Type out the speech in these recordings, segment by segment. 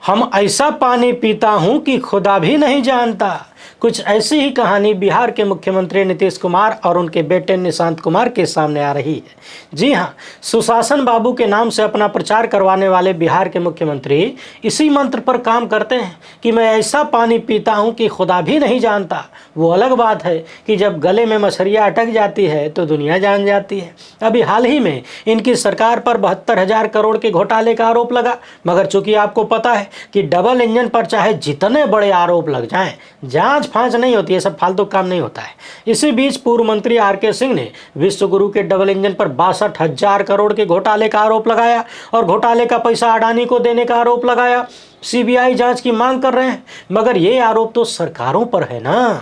हम ऐसा पानी पीता हूं कि खुदा भी नहीं जानता। कुछ ऐसी ही कहानी बिहार के मुख्यमंत्री नीतीश कुमार और उनके बेटे निशांत कुमार के सामने आ रही है। जी हां, सुशासन बाबू के नाम से अपना प्रचार करवाने वाले बिहार के मुख्यमंत्री इसी मंत्र पर काम करते हैं कि मैं ऐसा पानी पीता हूं कि खुदा भी नहीं जानता। वो अलग बात है कि जब गले में मछलियाँ अटक जाती है तो दुनिया जान जाती है। अभी हाल ही में इनकी सरकार पर 72,000 करोड़ के घोटाले का आरोप लगा, मगर चूंकि आपको पता है कि डबल इंजन पर चाहे जितने बड़े आरोप लग जाएं, जांच फांच नहीं होती है, सब फालतू काम नहीं होता है। इसी बीच पूर्व मंत्री आर.के. सिंह ने विश्व गुरु के डबल इंजन पर 62,000 करोड़ के घोटाले का आरोप लगाया और घोटाले का पैसा अडानी को देने का आरोप लगाया। सीबीआई जांच की मांग कर रहे हैं, मगर ये आरोप तो सरकारों पर है ना।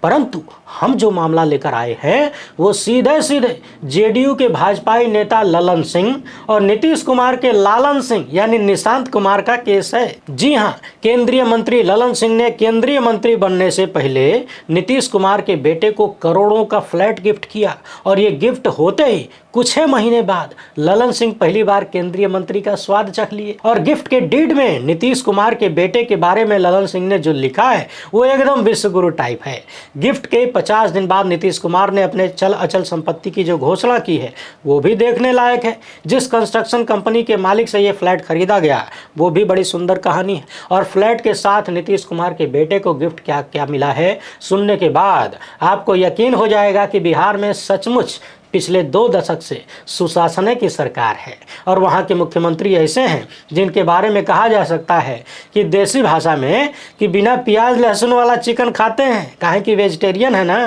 परंतु हम जो मामला लेकर आए हैं वो सीधे सीधे जेडीयू के भाजपाई नेता ललन सिंह और नीतीश कुमार के लालन सिंह यानी निशांत कुमार का केस है। जी हां, केंद्रीय मंत्री ललन सिंह ने केंद्रीय मंत्री बनने से पहले नीतीश कुमार के बेटे को करोड़ों का फ्लैट गिफ्ट किया और ये गिफ्ट होते ही कुछ ही महीने बाद ललन सिंह पहली बार केंद्रीय मंत्री का स्वाद चख लिए और गिफ्ट के डीड में नीतीश कुमार के बेटे के बारे में ललन सिंह ने जो लिखा है वो एकदम विश्वगुरु टाइप है। गिफ्ट के 50 दिन बाद नीतीश कुमार ने अपने चल अचल संपत्ति की जो घोषणा की है वो भी देखने लायक है। जिस कंस्ट्रक्शन कंपनी के मालिक से ये फ्लैट खरीदा गया वो भी बड़ी सुंदर कहानी है और फ्लैट के साथ नीतीश कुमार के बेटे को गिफ्ट क्या क्या मिला है सुनने के बाद आपको यकीन हो जाएगा कि बिहार में सचमुच पिछले 2 दशक से सुशासन की सरकार है और वहाँ के मुख्यमंत्री ऐसे हैं जिनके बारे में कहा जा सकता है कि देसी भाषा में कि बिना प्याज लहसुन वाला चिकन खाते हैं, काहे कि वेजिटेरियन है ना।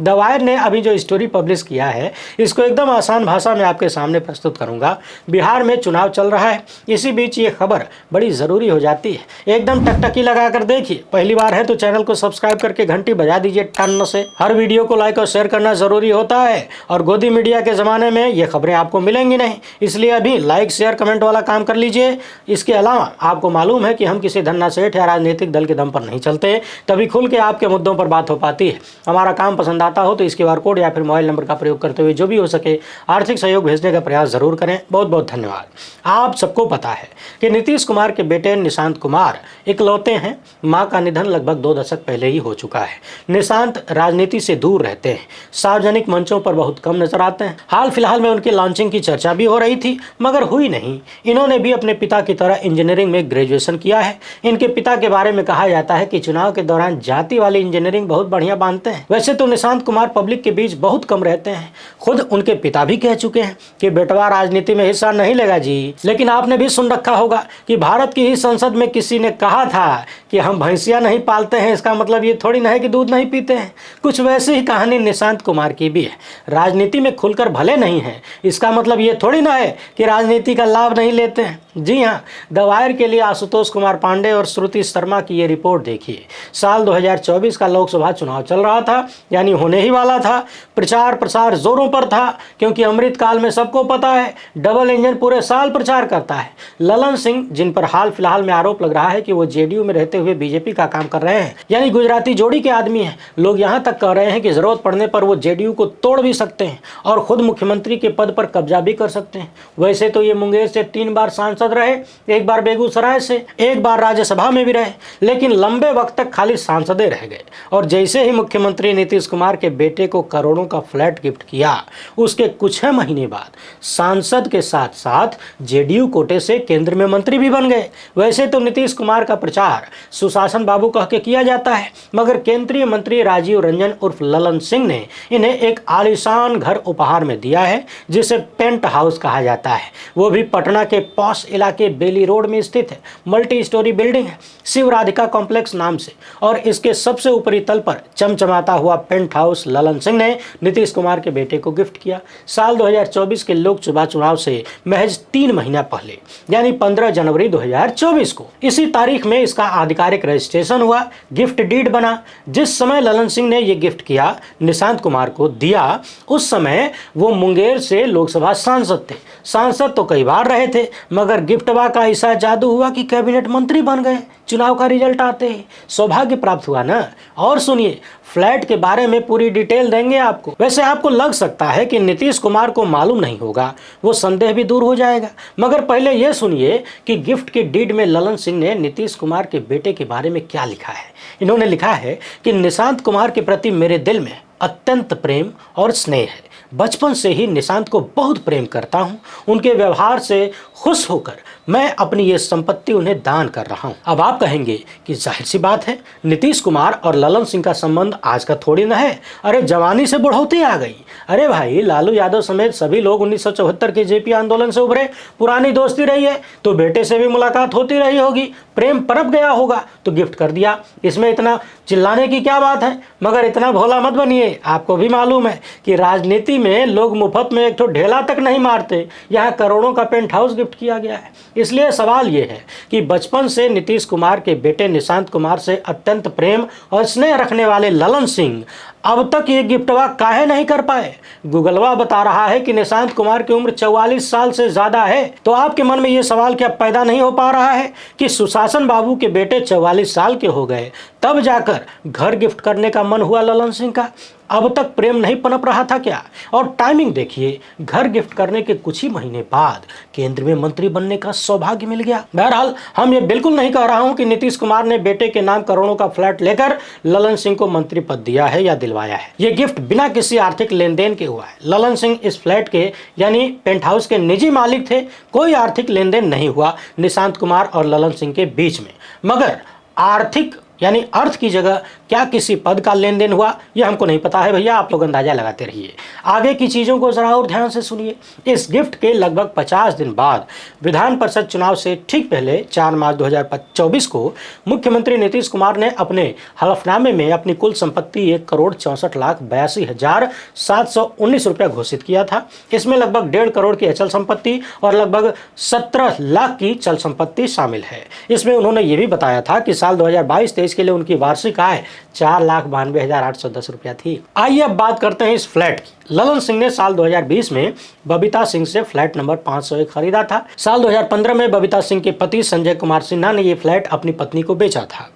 द वायर ने अभी जो स्टोरी पब्लिश किया है इसको एकदम आसान भाषा में आपके सामने प्रस्तुत करूँगा। बिहार में चुनाव चल रहा है, इसी बीच ये खबर बड़ी ज़रूरी हो जाती है। एकदम टकटकी लगा कर देखिए। पहली बार है तो चैनल को सब्सक्राइब करके घंटी बजा दीजिए टन से। हर वीडियो को लाइक और शेयर करना ज़रूरी होता है और गोदी मीडिया के ज़माने में ये खबरें आपको मिलेंगी नहीं, इसलिए अभी लाइक शेयर कमेंट वाला काम कर लीजिए। इसके अलावा आपको मालूम है कि हम किसी धन्ना सेठ या राजनीतिक दल के दम पर नहीं चलते, तभी खुल के आपके मुद्दों पर बात हो पाती है। हमारा काम पसंद आता हो तो इस QR कोड या फिर मोबाइल नंबर का प्रयोग करते हुए जो भी हो सके आर्थिक सहयोग भेजने का प्रयास ज़रूर करें। बहुत बहुत धन्यवाद। आप सबको पता है कि नीतीश कुमार के बेटे निशांत कुमार इकलौते हैं। माँ का निधन लगभग 2 दशक पहले ही हो चुका है। निशांत राजनीति से दूर रहते हैं, सार्वजनिक मंचों पर बहुत कम नजर आते हैं। हाल फिलहाल में उनकी लॉन्चिंग की चर्चा भी हो रही थी मगर हुई नहीं। इन्होंने भी अपने पिता की तरह इंजीनियरिंग में ग्रेजुएशन किया है। इनके पिता के बारे में कहा जाता है कि चुनाव के दौरान जाति वाली इंजीनियरिंग बहुत बढ़िया बांधते हैं। वैसे तो निशांत कुमार पब्लिक के बीच बहुत कम रहते हैं। खुद उनके पिता भी कह चुके हैं कि बेटवा राजनीति में हिस्सा नहीं लेगा जी। लेकिन आपने भी सुन रखा होगा कि भारत की ही संसद में किसी ने कहा था कि हम भैंसिया नहीं पालते हैं, इसका मतलब ये थोड़ी ना है कि दूध नहीं पीते हैं। कुछ वैसी ही कहानी निशांत कुमार की भी है। राजनीति में खुलकर भले नहीं है, इसका मतलब ये थोड़ी ना है कि राजनीति का लाभ नहीं लेते हैं। जी हाँ, द वायर के लिए आशुतोष कुमार पांडे और श्रुति शर्मा की ये रिपोर्ट देखिए। साल 2024 का लोकसभा चुनाव चल रहा था, यानी होने ही वाला था। प्रचार प्रसार जोरों पर था क्योंकि अमृतकाल में सबको पता है डबल इंजन पूरे साल प्रचार करता है। ललन सिंह, जिन पर हाल फिलहाल में आरोप लग रहा है कि वो जेडीयू में रहते हुए बीजेपी का काम कर रहे हैं, यानी गुजराती जोड़ी के आदमी हैं। लोग यहाँ तक कह रहे हैं कि जरूरत पड़ने पर वो जेडीयू को तोड़ भी सकते हैं और खुद मुख्यमंत्री के पद पर कब्जा भी कर सकते हैं। वैसे तो ये मुंगेर से 3 बार सांसद रहे, एक बार बेगूसराय से, एक बार राज्यसभा में भी रहे, लेकिन लंबे वक्त तक खाली सांसदे रह गए। और जैसे ही मुख्यमंत्री नीतीश कुमार के बेटे को करोड़ों का फ्लैट गिफ्ट किया, उसके कुछ महीने बाद सांसद के साथ साथ जेडीयू कोटे से केंद्र में मंत्री भी बन गए। वैसे तो नीतीश कुमार का प्रचार सुशासन बाबू कह के किया जाता है, मगर केंद्रीय मंत्री राजीव रंजन उर्फ ललन सिंह ने इन्हें एक आलीशान घर उपहार में दिया है जिसे पेंट हाउस कहा जाता है। वो भी पटना के पॉश इलाके बेली रोड में स्थित है। मल्टी स्टोरी बिल्डिंग है, शिव राधिका कॉम्प्लेक्स नाम से, और इसके सबसे ऊपरी तल पर चमचमाता हुआ पेंट हाउस ललन सिंह ने नीतीश कुमार के बेटे को गिफ्ट किया। साल 2024 के लोकसभा चुनाव से महज 3 महीना पहले, यानी 15 जनवरी 2024 को इसी तारीख में इसका आधिकारिक रजिस्ट्रेशन हुआ, गिफ्ट डीड बना। जिस समय ललन सिंह ने यह गिफ्ट किया, निशांत कुमार को दिया, उस समय वो मुंगेर से लोकसभा सांसद थे। सांसद तो कई बार रहे थे, मगर गिफ्टवा का ऐसा जादू हुआ कि कैबिनेट मंत्री बन गए चुनाव का रिजल्ट आते ही। सौभाग्य प्राप्त हुआ ना। और सुनिए, फ्लैट के बारे में पूरी डिटेल देंगे आपको। वैसे आपको लग सकता है कि नीतीश कुमार को मालूम नहीं होगा, वो संदेह भी दूर हो जाएगा। मगर पहले ये सुनिए कि गिफ्ट की डीड में ललन सिंह ने नीतीश कुमार के बेटे के बारे में क्या लिखा है। इन्होंने लिखा है कि निशांत कुमार के प्रति मेरे दिल में अत्यंत प्रेम और स्नेह है। बचपन से ही निशांत को बहुत प्रेम करता हूं। उनके व्यवहार से खुश होकर मैं अपनी ये संपत्ति उन्हें दान कर रहा हूं। अब आप कहेंगे कि जाहिर सी बात है, नीतीश कुमार और ललन सिंह का संबंध आज का थोड़ी ना है। अरे जवानी से बुढ़ौती आ गई। अरे भाई, लालू यादव समेत सभी लोग 1974 के जेपी आंदोलन से उभरे, पुरानी दोस्ती रही है, तो बेटे से भी मुलाकात होती रही होगी, प्रेम पनप गया होगा तो गिफ्ट कर दिया। इसमें इतना चिल्लाने की क्या बात है। मगर इतना भोला मत बनिए, आपको भी मालूम है कि राजनीति में लोग मुफ्त में एक तो ढेला तक नहीं मारते। यहाँ करोड़ों का पेंट हाउस गिफ्ट किया गया है। इसलिए सवाल ये है कि बचपन से नीतीश कुमार के बेटे निशांत कुमार से अत्यंत प्रेम और स्नेह रखने वाले ललन सिंह अब तक ये गिफ्टवा काहे नहीं कर पाए। गूगलवा बता रहा है कि निशांत कुमार की उम्र 44 साल से ज्यादा है। तो आपके मन में ये सवाल क्या पैदा नहीं हो पा रहा है कि सुशासन बाबू के बेटे 44 साल के हो गए तब जाकर घर गिफ्ट करने का मन हुआ ललन सिंह का? अब तक प्रेम नहीं पनप रहा था क्या? और टाइमिंग देखिए, घर गिफ्ट करने के कुछ ही महीने बाद केंद्र में मंत्री बनने का सौभाग्य मिल गया। बहरहाल, हम ये बिल्कुल नहीं कह रहा हूं कि नीतीश कुमार ने बेटे के नाम करोड़ों का फ्लैट लेकर ललन सिंह को मंत्री पद दिया है या दिलवाया है। ये गिफ्ट बिना किसी आर्थिक लेन देन के हुआ है। ललन सिंह इस फ्लैट के यानी पेंट हाउस के निजी मालिक थे। कोई आर्थिक लेन देन नहीं हुआ निशांत कुमार और ललन सिंह के बीच में। मगर आर्थिक यानी अर्थ की जगह क्या किसी पद का लेन देन हुआ, यह हमको नहीं पता है भैया। आप लोग अंदाजा लगाते रहिए। आगे की चीज़ों को जरा और ध्यान से सुनिए। इस गिफ्ट के लगभग 50 दिन बाद विधान परिषद चुनाव से ठीक पहले 4 मार्च 2024 को मुख्यमंत्री नीतीश कुमार ने अपने हलफनामे में अपनी कुल संपत्ति 1,64,82,719 रुपया घोषित किया था। इसमें लगभग 1.5 करोड़ की अचल संपत्ति और लगभग 17 लाख की चल संपत्ति शामिल है। इसमें उन्होंने ये भी बताया था कि साल 2022-23 के लिए उनकी वार्षिक आय 4,92,810 रुपया थी। आइए अब बात करते हैं इस फ्लैट की। ललन सिंह ने साल 2020 में बबीता सिंह से फ्लैट नंबर 501 खरीदा था। साल 2015 में बबीता सिंह के पति संजय कुमार सिन्हा ने ये फ्लैट अपनी पत्नी को बेचा था।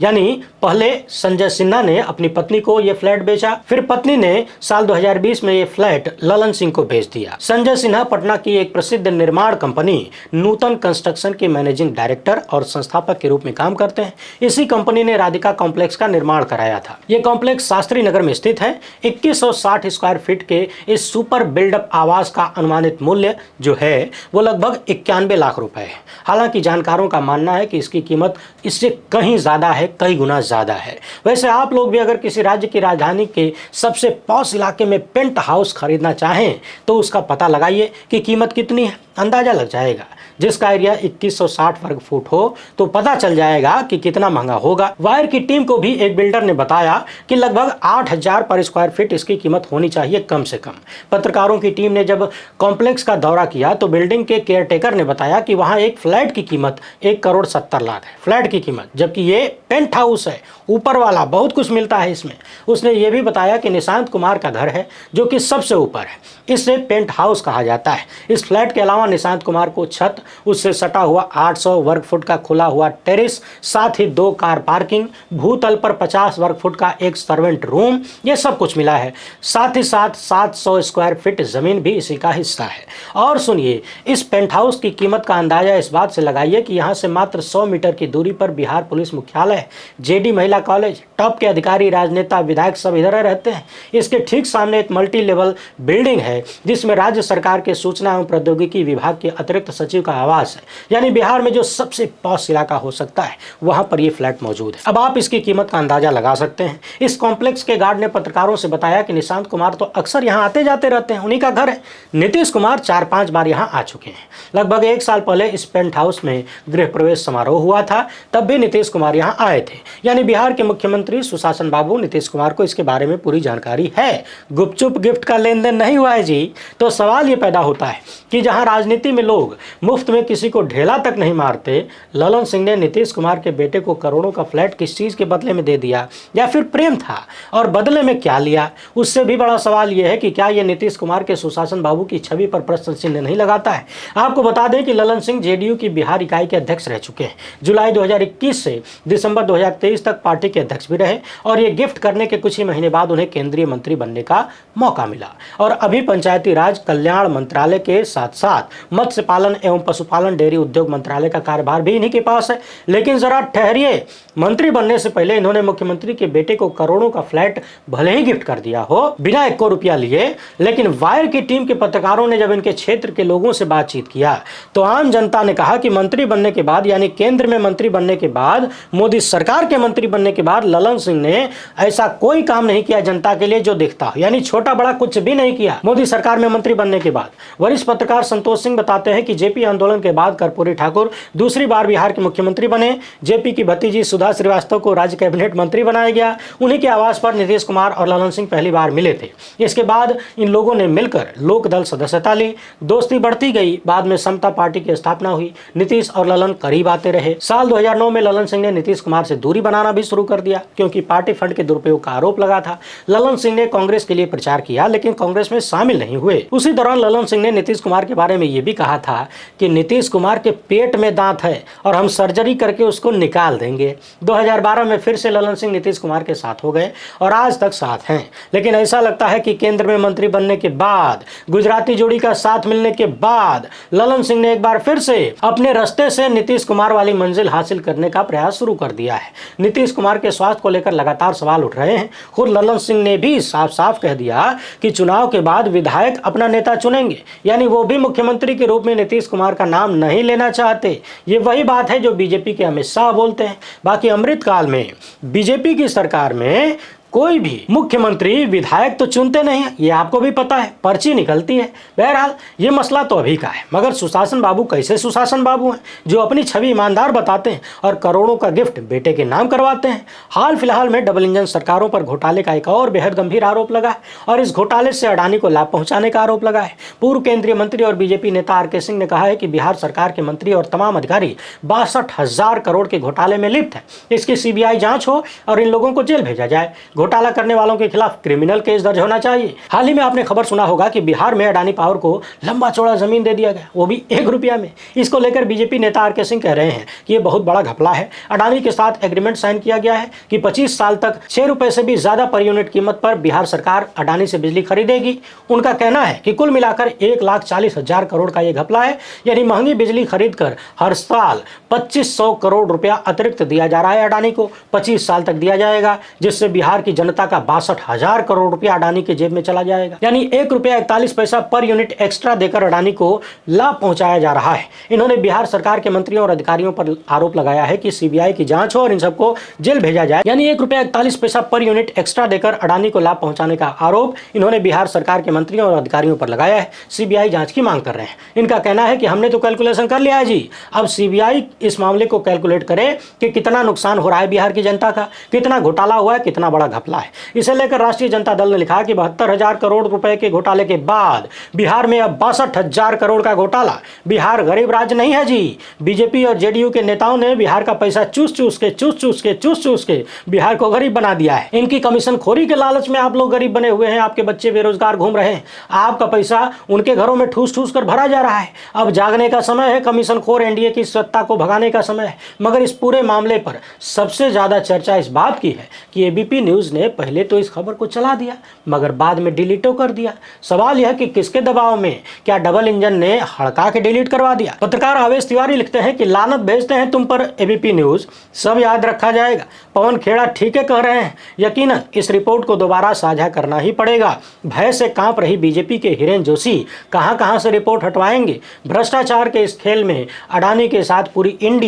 यानी पहले संजय सिन्हा ने अपनी पत्नी को यह फ्लैट बेचा, फिर पत्नी ने साल 2020 में यह फ्लैट ललन सिंह को बेच दिया। संजय सिन्हा पटना की एक प्रसिद्ध निर्माण कंपनी नूतन कंस्ट्रक्शन के मैनेजिंग डायरेक्टर और संस्थापक के रूप में काम करते हैं। इसी कंपनी ने राधिका कॉम्प्लेक्स का निर्माण कराया था। यह कॉम्प्लेक्स शास्त्री नगर में स्थित है। 2160 स्क्वायर फीट के इस सुपर बिल्डअप आवास का अनुमानित मूल्य जो है वो लगभग 91 लाख रुपए है। हालांकि जानकारों का मानना है कि इसकी कीमत इससे कहीं ज्यादा है, कई गुना ज्यादा है। वैसे आप लोग भी अगर किसी राज्य की राजधानी के सबसे पॉश इलाके में पेंट हाउस खरीदना चाहें तो उसका पता लगाइए कि कीमत कितनी है, अंदाजा लग जाएगा। जिसका एरिया 2160 वर्ग फुट हो तो पता चल जाएगा कि कितना महंगा होगा। वायर की टीम को भी एक बिल्डर ने बताया कि लगभग 8,000 पर स्क्वायर फीट इसकी कीमत होनी चाहिए कम से कम। पत्रकारों की टीम ने जब कॉम्प्लेक्स का दौरा किया तो बिल्डिंग के केयरटेकर ने बताया कि वहां एक फ्लैट की कीमत 1,70,00,000 है, फ्लैट की कीमत, जबकि ये पेंट हाउस है, ऊपर वाला, बहुत कुछ मिलता है इसमें। उसने ये भी बताया कि निशांत कुमार का घर है जो कि सबसे ऊपर है, इसे पेंट हाउस कहा जाता है। इस फ्लैट के अलावा निशांत कुमार को छत, उससे सटा हुआ 800 वर्ग फुट का खुला हुआ टेरेस, साथ ही 2 कार पार्किंग, भूतल पर 50 वर्ग फुट का एक सर्वेंट रूम, ये सब कुछ मिला है। साथ ही साथ 700 स्क्वायर फीट जमीन भी इसी का हिस्सा है। और सुनिए, इस पेंट हाउस की कीमत का अंदाजा इस बात से लगाइए कि यहाँ से मात्र 100 मीटर की दूरी पर बिहार पुलिस मुख्यालय, जेडी महिला कॉलेज, टॉप के अधिकारी, राजनेता, विधायक सब इधर रहते हैं। इसके ठीक सामने एक मल्टी लेवल बिल्डिंग है जिसमें राज्य सरकार के सूचना एवं प्रौद्योगिकी विभाग के अतिरिक्त सचिव का आवास है। यानी बिहार में जो सबसे पॉश इलाका हो सकता है वहां पर यह फ्लैट मौजूद है। अब आप इसकी कीमत का अंदाजा लगा सकते हैं। इस कॉम्प्लेक्स के गार्ड ने पत्रकारों से बताया कि निशांत कुमार तो अक्सर यहां आते जाते रहते हैं, उन्हीं का घर है। नीतीश कुमार 4-5 बार यहां आ चुके हैं। लगभग 1 साल पहले इस पेंट हाउस में गृह प्रवेश समारोह हुआ था, तब भी नीतीश कुमार यहां आए थे। यानी बिहार के मुख्यमंत्री सुशासन बाबू नीतीश कुमार को इसके बारे में पूरी जानकारी है। गुपचुप गिफ्ट का लेन देन नहीं हुआ है जी। तो सवाल ये पैदा होता है कि जहां राजनीति में लोग मुफ्त मुफ्त में किसी को ढेला तक नहीं मारते, ललन सिंह ने नीतीश कुमार के बेटे को करोड़ों का फ्लैट किस चीज के बदले में दे दिया, या फिर प्रेम था और बदले में क्या लिया? उससे भी बड़ा सवाल यह है कि क्या यह नीतीश कुमार के सुशासन बाबू की छवि पर प्रश्न चिन्ह नहीं लगाता है? आपको बता दें कि ललन सिंह जेडीयू की बिहार इकाई के अध्यक्ष रह चुके हैं। जुलाई 2021 से दिसंबर 2023 तक पार्टी के अध्यक्ष भी रहे और ये गिफ्ट करने के कुछ ही महीने बाद उन्हें केंद्रीय मंत्री बनने का मौका मिला। और अभी पंचायती राज कल्याण मंत्रालय के साथ साथ मत्स्य पालन एवं पशुपालन डेयरी उद्योग मंत्रालय का कार्यभार भी इन्हीं के पास है। लेकिन जरा ठहरिए, मंत्री बनने से पहले इन्होंने मुख्यमंत्री के बेटे को करोड़ों का फ्लैट भले ही गिफ्ट कर दिया हो बिना 1 रुपया लिए, लेकिन वायर की टीम के पत्रकारों ने जब इनके क्षेत्र के लोगों से बातचीत किया तो आम जनता ने कहा कि मंत्री बनने के बाद, यानी केंद्र में मंत्री बनने के बाद, मोदी सरकार के मंत्री बनने के बाद ललन सिंह ने ऐसा कोई काम नहीं किया जनता के लिए जो दिखता, यानी छोटा बड़ा कुछ भी नहीं किया मोदी सरकार में मंत्री बनने के बाद। वरिष्ठ पत्रकार संतोष सिंह बताते हैं कि जेपी आंदोलन के बाद कर्पूरी ठाकुर दूसरी बार बिहार के मुख्यमंत्री बने। जेपी की भतीजी सुधा श्रीवास्तव को राज्य कैबिनेट मंत्री बनाया गया। उन्हीं के आवास पर नीतीश कुमार और ललन सिंह पहली बार मिले थे। इसके बाद इन लोगों ने मिलकर लोक दल सदस्यता ली, दोस्ती बढ़ती गई। बाद में समता पार्टी की स्थापना हुई। नीतीश और ललन करीब आते रहे। साल 2009 में ललन सिंह ने नीतीश कुमार से दूरी बनाना भी शुरू कर दिया क्योंकि पार्टी फंड के दुरुपयोग का आरोप लगा था। ललन सिंह ने कांग्रेस के लिए प्रचार किया लेकिन कांग्रेस में शामिल नहीं हुए। उसी दौरान ललन सिंह ने नीतीश कुमार के बारे में यह भी कहा था कि नीतीश कुमार के पेट में दांत है और हम सर्जरी करके उसको निकाल देंगे। 2012 में फिर से ललन सिंह नीतीश कुमार के साथ हो गए और आज तक साथ हैं। लेकिन ऐसा लगता है कि केंद्र में मंत्री बनने के बाद, गुजराती जोड़ी का साथ मिलने के बाद ललन सिंह ने एक बार फिर से अपने रास्ते से नीतीश कुमार वाली मंजिल हासिल करने का प्रयास शुरू कर दिया है। नीतीश कुमार के स्वास्थ्य को लेकर लगातार सवाल उठ रहे हैं। खुद ललन सिंह ने भी साफ साफ कह दिया कि चुनाव के बाद विधायक अपना नेता चुनेंगे, यानी वो भी मुख्यमंत्री के रूप में नीतीश कुमार का नाम नहीं लेना चाहते। ये वही बात है जो बीजेपी के अमित शाह बोलते हैं। बाकी अमृतकाल में बीजेपी की सरकार में कोई भी मुख्यमंत्री विधायक तो चुनते नहीं है, ये आपको भी पता है, पर्ची निकलती है। बहरहाल ये मसला तो अभी का है, मगर सुशासन बाबू कैसे सुशासन बाबू हैं जो अपनी छवि ईमानदार बताते हैं और करोड़ों का गिफ्ट बेटे के नाम करवाते हैं। हाल फिलहाल में डबल इंजन सरकारों पर घोटाले का एक और बेहद गंभीर आरोप लगा है और इस घोटाले से अडानी को लाभ पहुंचाने का आरोप लगा है। पूर्व केंद्रीय मंत्री और बीजेपी नेता आर के सिंह ने कहा है कि बिहार सरकार के मंत्री और तमाम अधिकारी 62,000 करोड़ के घोटाले में लिप्त है। इसकी सीबीआई जांच हो और इन लोगों को जेल भेजा जाए। घोटाला करने वालों के खिलाफ क्रिमिनल केस दर्ज होना चाहिए। हाल ही में आपने खबर सुना होगा कि बिहार में अडानी पावर को लंबा चौड़ा जमीन दे दिया गया, वो भी 1 रुपया में। इसको लेकर बीजेपी नेता आर के सिंह कह रहे हैं कि ये बहुत बड़ा घपला है। अडानी के साथ एग्रीमेंट साइन किया गया है कि 25 साल तक 6 रुपए से भी ज्यादा पर यूनिट कीमत पर बिहार सरकार अडानी से बिजली खरीदेगी। उनका कहना है कि कुल मिलाकर 1,40,000 करोड़ का ये घपला है, यानी महंगी बिजली खरीद कर हर साल 2500 करोड़ रुपया अतिरिक्त दिया जा रहा है अडानी को। 25 साल तक दिया जाएगा, जिससे बिहार की जनता का 62,000 करोड़ रुपया अडानी के जेब में चला जाएगा, यानी 1 रुपया 41 पैसा पर यूनिट एक्स्ट्रा देकर अडानी को लाभ पहुंचाया जा रहा है। इन्होंने बिहार सरकार के मंत्रियों और अधिकारियों पर आरोप लगाया है कि सीबीआई की जांच हो और इन सबको जेल भेजा जाए, यानी 1 रुपया 41 पैसा पर यूनिट एक्स्ट्रा देकर अडानी को लाभ पहुंचाने का आरोप इन्होंने बिहार सरकार के मंत्रियों और अधिकारियों पर लगाया है। सीबीआई जांच की मांग कर रहे हैं। इनका कहना है कि हमने तो कैलकुलेशन कर लिया है जी, अब सीबीआई इस मामले को कैलकुलेट करे कि कितना नुकसान हो रहा है बिहार की जनता का, कितना घोटाला हुआ है, कितना बड़ा घपला है। इसे लेकर राष्ट्रीय जनता दल ने लिखा कि 72,000 करोड़ रुपए के घोटाले के बाद बिहार में अब 62,000 करोड़ का घोटाला। बिहार गरीब राज्य नहीं है जी। बीजेपी और जेडीयू के नेताओं ने बिहार का पैसा चूस चूस के बिहार को गरीब बना दिया है। इनकी कमीशन खोरी के लालच में आप लोग गरीब बने हुए हैं, आपके बच्चे बेरोजगार घूम रहे हैं, आपका पैसा उनके घरों में ठूस ठूस कर भरा जा रहा है। अब जागने का समय है, कमीशन खोर एनडीए की सत्ता को भगाने का समय है। मगर इस पूरे मामले पर सबसे ज्यादा चर्चा इस बात की है कि एबीपी न्यूज ने पहले तो इस खबर को चला दिया मगर बाद में डिलीट कर दिया। सवाल यह कि किसके दबाव में, क्या डबल इंजन ने हड़का के डिलीट करवा दिया? पत्रकार आवेश तिवारी लिखते हैं कि लानत भेजते हैं तुम पर एबीपी न्यूज, सब याद रखा जाएगा। पवन खेड़ा ठीक है कह रहे हैं, यकीनन इस रिपोर्ट को दोबारा साझा करना ही पड़ेगा। भय से कांप रही बीजेपी के हिरेन जोशी कहां से रिपोर्ट हटवाएंगे? भ्रष्टाचार के इस खेल में अडानी के साथ पूरी इंडिया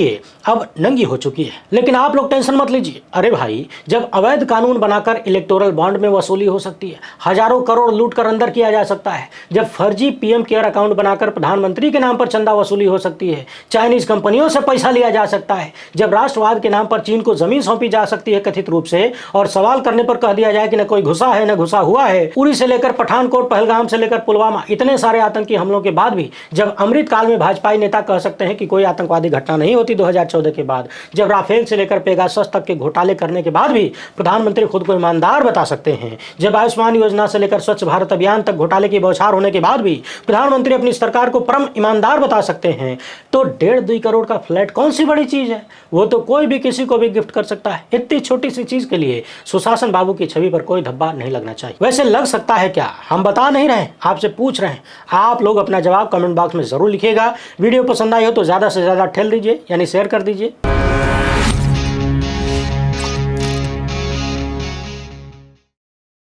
अब नंगी हो चुकी है। लेकिन आप लोग टेंशन मत लीजिए। अरे भाई, जब अवैध कानून बनाकर इलेक्टोरल बॉन्ड में वसूली हो सकती है, हजारों करोड़ लूट कर अंदर किया जा सकता है, जब फर्जी पीएम केयर अकाउंट बनाकर प्रधानमंत्री के नाम पर चंदा वसूली हो सकती है, चाइनीज कंपनियों से पैसा लिया जा सकता है, जब राष्ट्रवाद के नाम पर चीन को जमीन सौंपी जा सकती है कथित रूप से, और सवाल करने पर कह दिया जाए कि न कोई घुसा है न घुसा हुआ है। उरी से लेकर पठानकोट, पहलगाम से लेकर पुलवामा, इतने सारे आतंकी हमलों के बाद भी जब अमृत काल में भाजपाई नेता कह सकते हैं कि कोई आतंकवादी घटना नहीं होती 2014 के बाद, जब राफेल से लेकर पेगासस तक के घोटाले करने के बाद भी प्रधानमंत्री खुद को ईमानदार बता सकते हैं, जब आयुष्मान योजना से लेकर स्वच्छ भारत अभियान तक घोटाले की बौछार होने के बाद भी प्रधानमंत्री अपनी सरकार को परम ईमानदार बता सकते हैं, तो 1.5-2 करोड़ का फ्लैट कौन सी बड़ी चीज है? वो तो कोई भी किसी को भी गिफ्ट कर सकता है। इतनी छोटी सी चीज के लिए सुशासन बाबू की छवि पर कोई धब्बा नहीं लगना चाहिए। वैसे लग सकता है क्या? हम बता नहीं रहे, आपसे पूछ रहे हैं। आप लोग अपना जवाब कमेंट बॉक्स में जरूर लिखिएगा। वीडियो पसंद आई हो तो ज्यादा से ज्यादा ठेल दीजिए, यानी शेयर कर दीजिए।